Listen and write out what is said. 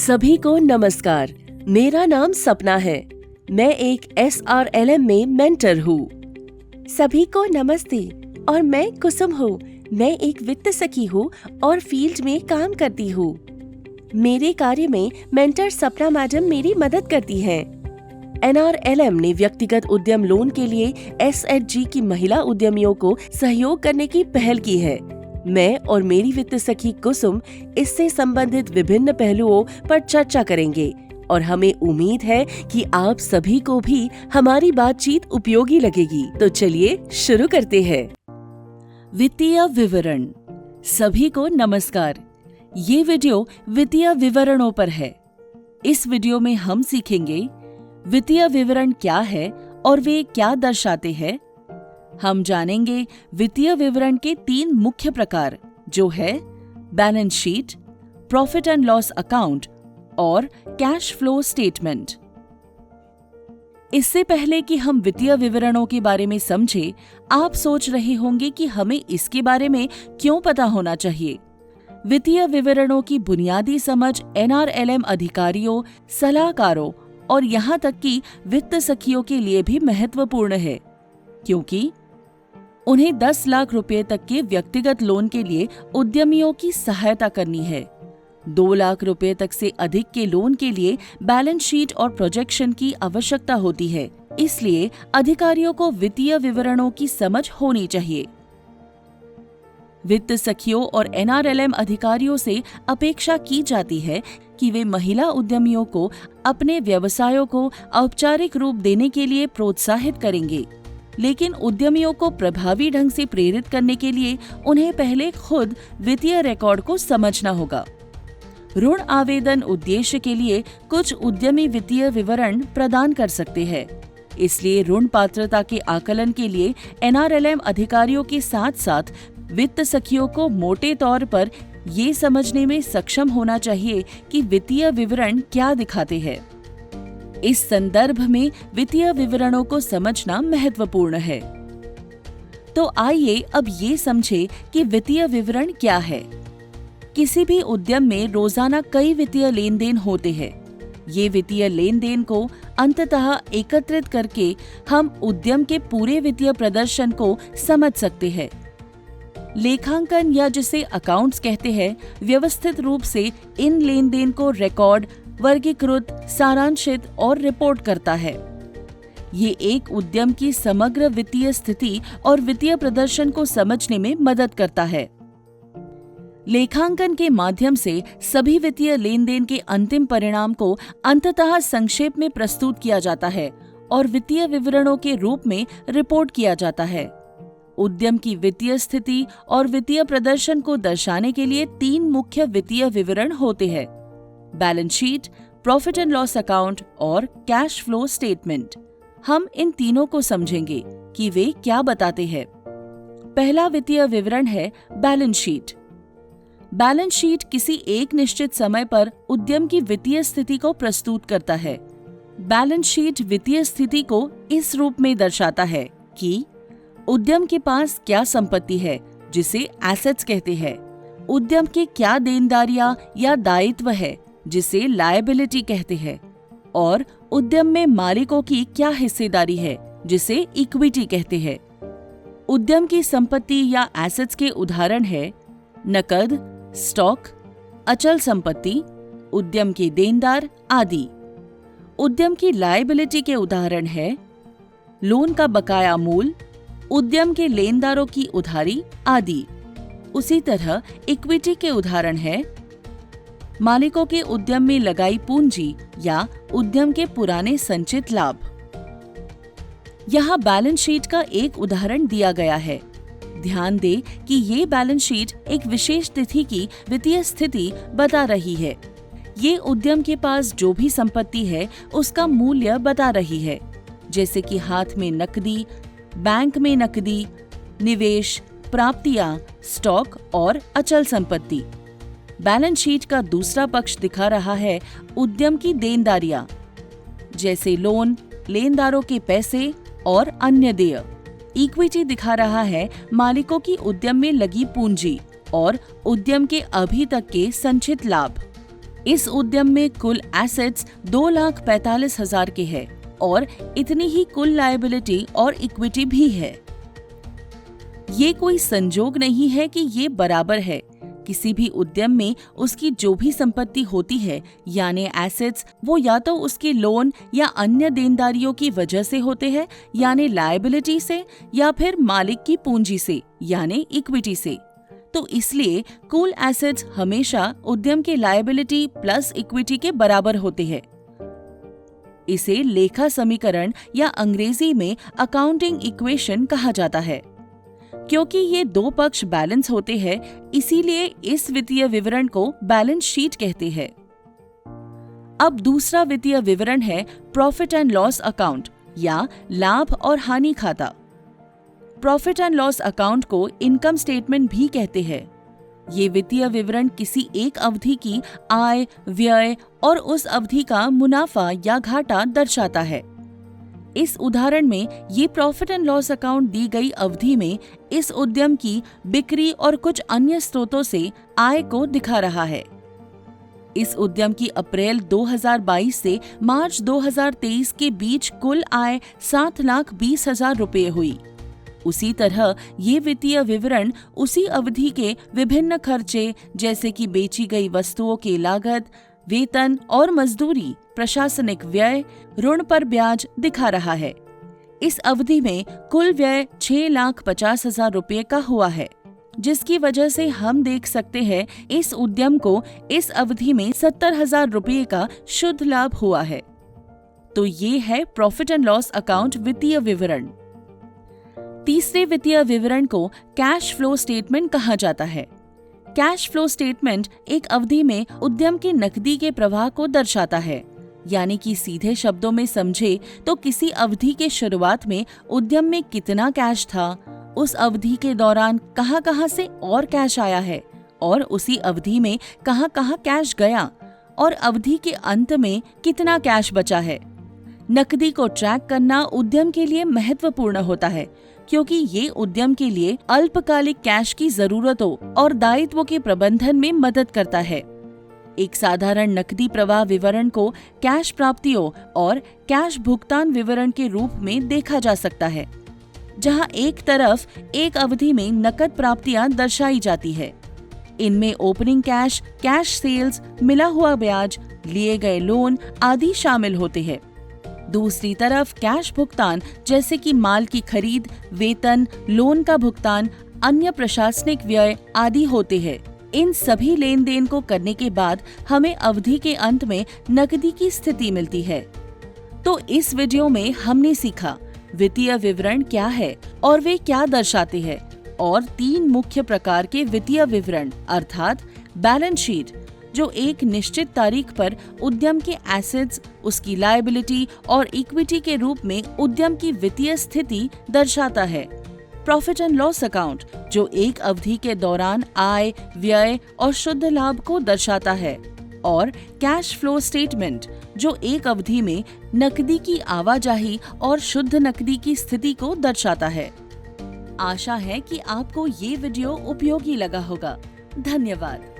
सभी को नमस्कार। मेरा नाम सपना है। मैं एक SRLM में मेंटर हूँ। सभी को नमस्ते और मैं कुसुम हूँ। मैं एक वित्त सखी हूँ और फील्ड में काम करती हूँ। मेरे कार्य में मेंटर सपना मैडम मेरी मदद करती हैं। NRLM ने व्यक्तिगत उद्यम लोन के लिए SHG की महिला उद्यमियों को सहयोग करने की पहल की है। मैं और मेरी वित्त सखी कुसुम इससे संबंधित विभिन्न पहलुओं पर चर्चा करेंगे और हमें उम्मीद है कि आप सभी को भी हमारी बातचीत उपयोगी लगेगी। तो चलिए शुरू करते हैं। वित्तीय विवरण। सभी को नमस्कार। ये वीडियो वित्तीय विवरणों पर है। इस वीडियो में हम सीखेंगे वित्तीय विवरण क्या है और वे क्या दर्शाते हैं। हम जानेंगे वित्तीय विवरण के 3 मुख्य प्रकार, जो है balance sheet, profit and loss account और कैश फ्लो स्टेटमेंट। इससे पहले कि हम वित्तीय विवरणों के बारे में समझें, आप सोच रहे होंगे कि हमें इसके बारे में क्यों पता होना चाहिए। वित्तीय विवरणों की बुनियादी समझ NRLM अधिकारियों, सलाहकारों और यहाँ तक कि वित्त सखियों के लिए भी महत्वपूर्ण है, क्योंकि उन्हें 10 लाख रुपए तक के व्यक्तिगत लोन के लिए उद्यमियों की सहायता करनी है। 2 लाख रुपए तक से अधिक के लोन के लिए बैलेंस शीट और प्रोजेक्शन की आवश्यकता होती है। इसलिए अधिकारियों को वित्तीय विवरणों की समझ होनी चाहिए। वित्त सखियों और NRLM अधिकारियों से अपेक्षा की जाती है कि वे महिला उद्यमियों को अपने व्यवसायों को औपचारिक रूप देने के लिए प्रोत्साहित करेंगे, लेकिन उद्यमियों को प्रभावी ढंग से प्रेरित करने के लिए उन्हें पहले खुद वित्तीय रिकॉर्ड को समझना होगा। ऋण आवेदन उद्देश्य के लिए कुछ उद्यमी वित्तीय विवरण प्रदान कर सकते हैं। इसलिए ऋण पात्रता के आकलन के लिए NRLM अधिकारियों के साथ साथ वित्त सखियों को मोटे तौर पर ये समझने में सक्षम होना चाहिए कि वित्तीय विवरण क्या दिखाते हैं। इस संदर्भ में वित्तीय विवरणों को समझना महत्वपूर्ण है। तो आइए अब ये समझें कि वित्तीय विवरण क्या है। किसी भी उद्यम में रोजाना कई वित्तीय लेन देन होते हैं। ये वित्तीय लेन देन को अंततः एकत्रित करके हम उद्यम के पूरे वित्तीय प्रदर्शन को समझ सकते हैं। लेखांकन या जिसे अकाउंट्स कहते हैं, व्यवस्थित रूप से इन लेन देन को रिकॉर्ड, वर्गीकृत, सारांशित और रिपोर्ट करता है। ये एक उद्यम की समग्र वित्तीय स्थिति और वित्तीय प्रदर्शन को समझने में मदद करता है। लेखांकन के माध्यम से सभी वित्तीय लेन देन के अंतिम परिणाम को अंततः संक्षेप में प्रस्तुत किया जाता है और वित्तीय विवरणों के रूप में रिपोर्ट किया जाता है। उद्यम की वित्तीय स्थिति और वित्तीय प्रदर्शन को दर्शाने के लिए 3 मुख्य वित्तीय विवरण होते हैं: balance sheet, profit and loss account और कैश फ्लो स्टेटमेंट। हम इन तीनों को समझेंगे कि वे क्या बताते हैं। पहला वित्तीय विवरण है बैलेंस शीट। बैलेंस शीट किसी एक निश्चित समय पर उद्यम की वित्तीय स्थिति को प्रस्तुत करता है। बैलेंस शीट वित्तीय स्थिति को इस रूप में दर्शाता है कि उद्यम के पास क्या संपत्ति है, जिसे एसेट्स कहते हैं, उद्यम के क्या देनदारियां या दायित्व है, जिसे लायबिलिटी कहते हैं, और उद्यम में मालिकों की क्या हिस्सेदारी है, जिसे इक्विटी कहते हैं। उद्यम की संपत्ति या एसेट्स के उदाहरण है नकद, स्टॉक, अचल संपत्ति, उद्यम के देनदार आदि। उद्यम की लायबिलिटी के उदाहरण है लोन का बकाया मूल, उद्यम के लेनदारों की उधारी आदि। उसी तरह इक्विटी के उदाहरण है मालिकों के उद्यम में लगाई पूंजी या उद्यम के पुराने संचित लाभ। यहाँ बैलेंस शीट का एक उदाहरण दिया गया है। ध्यान दें कि ये बैलेंस शीट एक विशेष तिथि की वित्तीय स्थिति बता रही है। ये उद्यम के पास जो भी संपत्ति है उसका मूल्य बता रही है, जैसे कि हाथ में नकदी, बैंक में नकदी, निवेश, प्राप्तियां, स्टॉक और अचल संपत्ति। बैलेंस शीट का दूसरा पक्ष दिखा रहा है उद्यम की देनदारियां, जैसे लोन, लेनदारों के पैसे और अन्य देय। इक्विटी दिखा रहा है मालिकों की उद्यम में लगी पूंजी और उद्यम के अभी तक के संचित लाभ। इस उद्यम में कुल एसेट्स 2,45,000 के है और इतनी ही कुल लायबिलिटी और इक्विटी भी है। ये कोई संजोग नहीं है कि ये बराबर है। किसी भी उद्यम में उसकी जो भी संपत्ति होती है यानी एसेट्स, वो या तो उसके लोन या अन्य देनदारियों की वजह से होते हैं यानी लायबिलिटी से, या फिर मालिक की पूंजी से यानी इक्विटी से। तो इसलिए कुल एसेट्स हमेशा उद्यम के लायबिलिटी प्लस इक्विटी के बराबर होते हैं। इसे लेखा समीकरण या अंग्रेजी में अकाउंटिंग इक्वेशन कहा जाता है। क्योंकि ये दो पक्ष बैलेंस होते हैं, इसीलिए इस वित्तीय विवरण को बैलेंस शीट कहते हैं। अब दूसरा वित्तीय विवरण है प्रॉफिट एंड लॉस अकाउंट या लाभ और हानि खाता। प्रॉफिट एंड लॉस अकाउंट को इनकम स्टेटमेंट भी कहते हैं। ये वित्तीय विवरण किसी एक अवधि की आय, व्यय और उस अवधि का मुनाफा या घाटा दर्शाता है। इस उदाहरण में ये प्रॉफिट एंड लॉस अकाउंट दी गई अवधि में इस उद्यम की बिक्री और कुछ अन्य स्रोतों से आय को दिखा रहा है। इस उद्यम की अप्रैल 2022 से मार्च 2023 के बीच कुल आय 7,20,000 रुपये हुई। उसी तरह ये वित्तीय विवरण उसी अवधि के विभिन्न खर्चे जैसे कि बेची गई वस्तुओं की लागत, वेतन और मजदूरी, प्रशासनिक व्यय, ऋण पर ब्याज दिखा रहा है। इस अवधि में कुल व्यय 6,50,000 रुपये का हुआ है, जिसकी वजह से हम देख सकते हैं इस उद्यम को इस अवधि में 70,000 रुपये का शुद्ध लाभ हुआ है। तो ये है प्रॉफिट एंड लॉस अकाउंट वित्तीय विवरण। तीसरे वित्तीय विवरण को कैश फ्लो स्टेटमेंट कहा जाता है। कैश फ्लो स्टेटमेंट एक अवधि में उद्यम के नकदी के प्रवाह को दर्शाता है, यानी कि सीधे शब्दों में समझे तो किसी अवधि के शुरुआत में उद्यम में कितना कैश था, उस अवधि के दौरान कहां-कहां से और कैश आया है और उसी अवधि में कहां-कहां कैश गया और अवधि के अंत में कितना कैश बचा है। नकदी को ट्रैक करना उद्यम के लिए महत्वपूर्ण होता है, क्योंकि ये उद्यम के लिए अल्पकालिक कैश की जरूरतों और दायित्वों के प्रबंधन में मदद करता है। एक साधारण नकदी प्रवाह विवरण को कैश प्राप्तियों और कैश भुगतान विवरण के रूप में देखा जा सकता है, जहां एक तरफ एक अवधि में नकद प्राप्तियां दर्शाई जाती है। इनमें ओपनिंग कैश, कैश सेल्स, मिला हुआ ब्याज, लिए गए लोन आदि शामिल होते हैं। दूसरी तरफ कैश भुगतान जैसे कि माल की खरीद, वेतन, लोन का भुगतान, अन्य प्रशासनिक व्यय आदि होते हैं। इन सभी लेन देन को करने के बाद हमें अवधि के अंत में नकदी की स्थिति मिलती है। तो इस वीडियो में हमने सीखा वित्तीय विवरण क्या है और वे क्या दर्शाते हैं, और 3 मुख्य प्रकार के वित्तीय विवरण अर्थात बैलेंस शीट, जो एक निश्चित तारीख पर उद्यम के एसेट्स, उसकी लायबिलिटी और इक्विटी के रूप में उद्यम की वित्तीय स्थिति दर्शाता है। प्रॉफिट एंड लॉस अकाउंट, जो एक अवधि के दौरान आय, व्यय और शुद्ध लाभ को दर्शाता है। और कैश फ्लो स्टेटमेंट, जो एक अवधि में नकदी की आवाजाही और शुद्ध नकदी की स्थिति को दर्शाता है। आशा है कि आपको ये वीडियो उपयोगी लगा होगा। धन्यवाद।